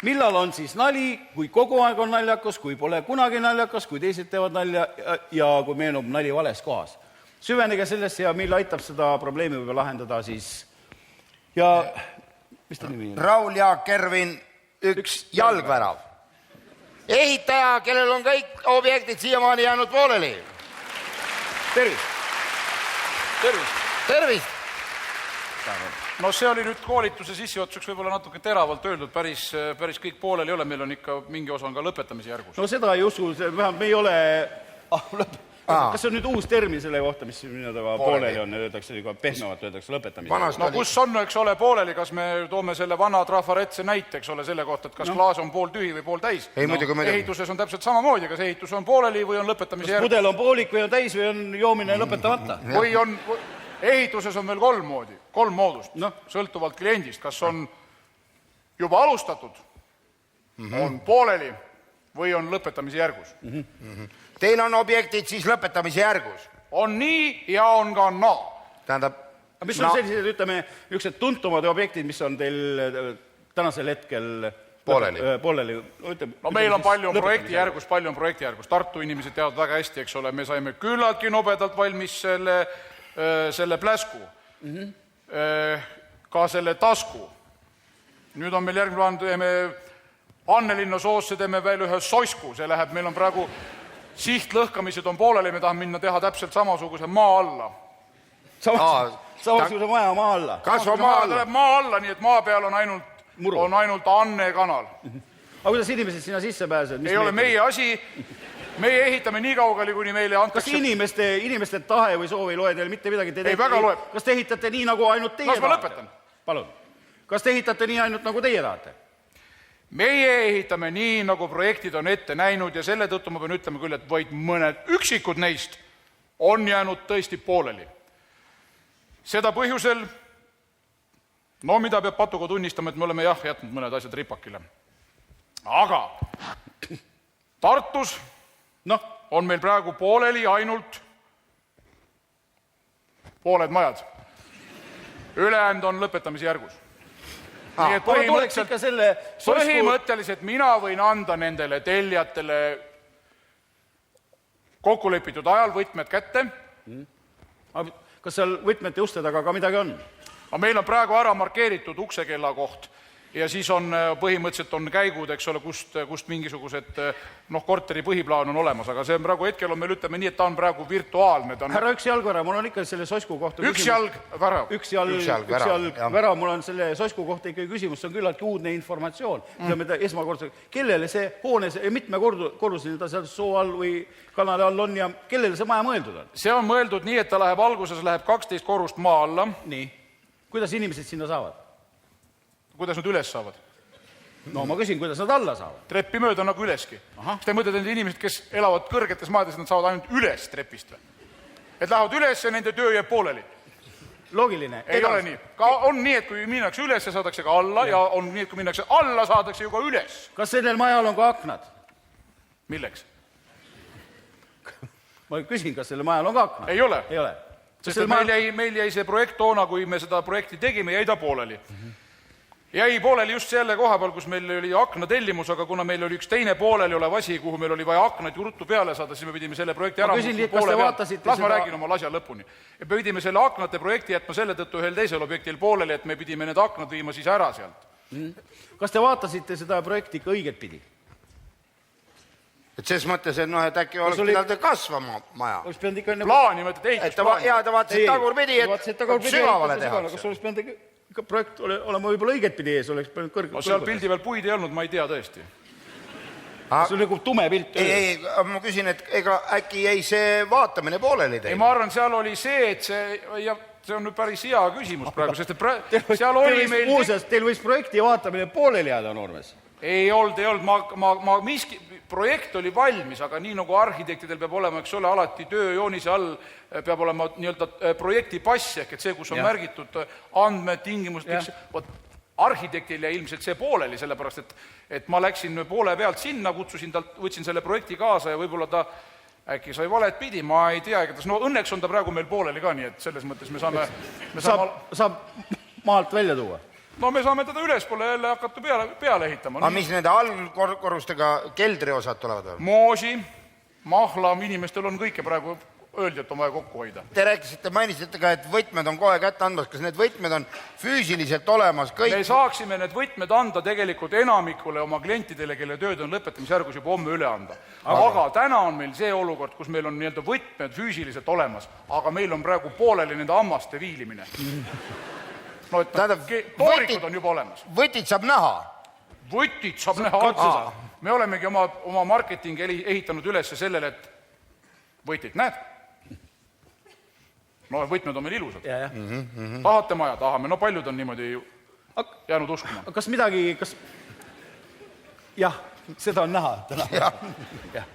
millal on siis nali, kui kogu aeg on naljakas, kui pole kunagi naljakas, kui teised teevad nalja ja kui meenub nali vales kohas. Süvenege sellest ja mille aitab seda probleemi võib lahendada siis. Ja mis ta nimi on? Raul Jaak Kervin, üks jalgvärav. Ehitaja, kellel on kõik objektid siiamaani jäänud pooleli. Tervist! Tervist! Tervist! No see oli nüüd koolituse sissejuhatuseks võib-olla natuke teravalt öeldud, päris kõik pooleli ei ole, meil on ikka mingi osa on ka lõpetamise järgus. No seda ei usu, vähemalt me ei ole... Kas see on nüüd uus termin selle kohta, mis pooleli on, öeldakse pehmevat, öeldakse lõpetamise? No kus on, eks ole, pooleli, kas me toome selle vana trafaretse näite, eks ole, selle kohta, et kas klaas on pool tühi või pool täis? Ehituses on täpselt samamoodi, kas ehitus on pooleli või on lõpetamise järgus? Kas pudel on poolik või on täis või on joomine lõpetamata? Või on... Ehituses on veel kolm moodust, sõltuvalt kliendist, kas on juba alustatud, on pooleli või on lõpetamise järgus. Teil on objektid siis lõpetamise järgus? On nii ja on ka naa. Tähendab... Mis on sellised, ütleme, ükskord tuntumad objektid, mis on teil tänasel hetkel pooleli? No meil on palju projekti järgus, Tartu inimesed teavad väga hästi, eks ole, me saime küllaltki nobedalt valmis selle pläsku, ka selle tasku. Nüüd on meil järgmine plaan, teeme Annelinna soosse, teeme veel ühe sosku, see läheb, meil on praegu sihtlõhkamised on pooleli, me tahame minna teha täpselt samasuguse maa alla. Samasuguse maja maa alla? Kasva maa alla? Tuleb maa alla, nii et maa peal on ainult Anne kanal. Aga kuidas inimesed sinna sisse pääsevad? Ei ole meie asi. Meie ehitame nii kaugali, kuni meile antakse... Kas inimeste tahe või soovi loe teil mitte midagi? Ei, väga loeb. Kas te ehitate nii, nagu ainult teie tahate? Kas ma lõpetan? Palun. Kas te ehitate nii ainult, nagu teie tahate? Meie ehitame nii, nagu projektid on ette näinud ja selle tõttu ma pean ütlema küll, et vaid mõned üksikud neist on jäänud tõesti pooleli. Seda põhjusel, no mida peab Patuga tunnistama, et me oleme jätnud mõned asjad ripakile. Aga Tartus on meil praegu pooleli ainult pooled majad. Ülejäänud on lõpetamise järgus. Nii et põhimõtteliselt mina võin anda nendele tellijatele kokkulepitud ajal võtmed kätte. Kas seal võtmete uste taga ka midagi on? Meil on praegu ära markeeritud uksekella koht ja siis on põhimõtteliselt on käigud, eks ole, kust mingisugused korteri põhiplaan on olemas, aga see on praegu hetkel on meil ütleme nii, et ta on praegu virtuaalne. Härra üks jalgvärav, mul on ikka selle sosku kohta üks jalgvärav. Üks jalgvärav, mul on selle sosku kohta ikka küsimus, see on küllaltki uudne informatsioon. Esmakordselt, kellele see hoone, mitme korruseline ta seal soo all või kanali all on ja kellele see maja mõeldud on? See on mõeldud nii, et ta läheb alguses 12 korrust maa alla. Nii. Kuidas inimesed sinna saavad? Kuidas nad üles saavad? No ma küsin, kuidas nad alla saavad? Treppi mööda nagu üleski. Kas te mõtlete nende inimesed, kes elavad kõrgetes maades, nad saavad ainult üles trepist või? Et lähevad üles ja nende töö jääb pooleli? Loogiline. Ei ole nii. On nii, et kui minnakse üles ja saadakse ka alla ja on nii, et kui minnakse alla, saadakse ju ka üles. Kas sellel majal on ka aknad? Milleks? Ma küsin, kas sellel majal on ka aknad? Ei ole. Ei ole. Sest meil jäi see projekt toona, kui me seda projekti tegime, jäi ta pooleli. Jäi pooleli just selle koha peal, kus meil oli akna tellimus, aga kuna meil oli üks teine pooleli olev asi, kuhu meil oli vaja aknad ruttu peale saada, siis me pidime selle projekti ära las ma räägin oma asja lõpuni. Me pidime selle aknate projekti jätma selle tõttu ühel teisel objektil pooleli, et me pidime need aknad viima siis ära sealt. Kas te vaatasite seda projekti ikka õiget pidi? Et ses mõttes, et äkki oleks pidanud kasvama maja. Plaani mõtled ehitusplaani. Ja ta vaatasid tagurpidi, et sügavale tehakse. Kas oleks pidanud projekt olema võib-olla õiget pidi ees, oleks pidanud kõrgelt. Seal pildi veel puid ei olnud, ma ei tea tõesti. See on nagu tume pilt. Ei, ma küsin, et äkki jäi see vaatamine pooleli teil? Ei, ma arvan, seal oli see, et see on nüüd päris hea küsimus praegu, sest seal oli meil... Muuseas, teil võis projekti vaatamine pooleli jääda, Normes? Ei olnud, projekt oli valmis, aga nii nagu arhitektidel peab olema, eks ole, alati tööjoonise all peab olema projekti pass, ehk et see, kus on märgitud andmed, tingimused, arhitektil ja ilmselt see pooleli, sellepärast, et ma läksin poole pealt sinna, võtsin selle projekti kaasa ja võib-olla ta äkki sai valet pidi, ma ei tea, õnneks on ta praegu meil pooleli ka, nii et selles mõttes me saame... Saab maalt välja tuua? no me saame teda ülespoole jälle hakata peale ehitama. aga mis nende allkorrustega keldriosad tulevad veel? Moosi, mahla, inimestel on kõike praegu öeldi, et on vaja kokku hoida. Te mainisite ka, et võtmed on kohe kätte andmas. Kas need võtmed on füüsiliselt olemas kõik? Me saaksime need võtmed anda tegelikult enamikule oma klientidele, kelle tööd on lõpetamisjärgus juba homme üle anda. Aga täna on meil see olukord, kus meil on nii-öelda võtmed füüsiliselt olemas, aga meil on praegu pooleli nende hammaste viilimine. No, et toorikud on juba olemas. Võtid saab näha? Võtid saab näha otsa. Me olemegi oma marketingi ehitanud üles sellele, et võtid, näed? No võtmed on meil ilusad. Tahate maja? Tahame. No paljud on niimoodi jäänud uskuma. Kas midagi, jah, seda on näha täna. Jah.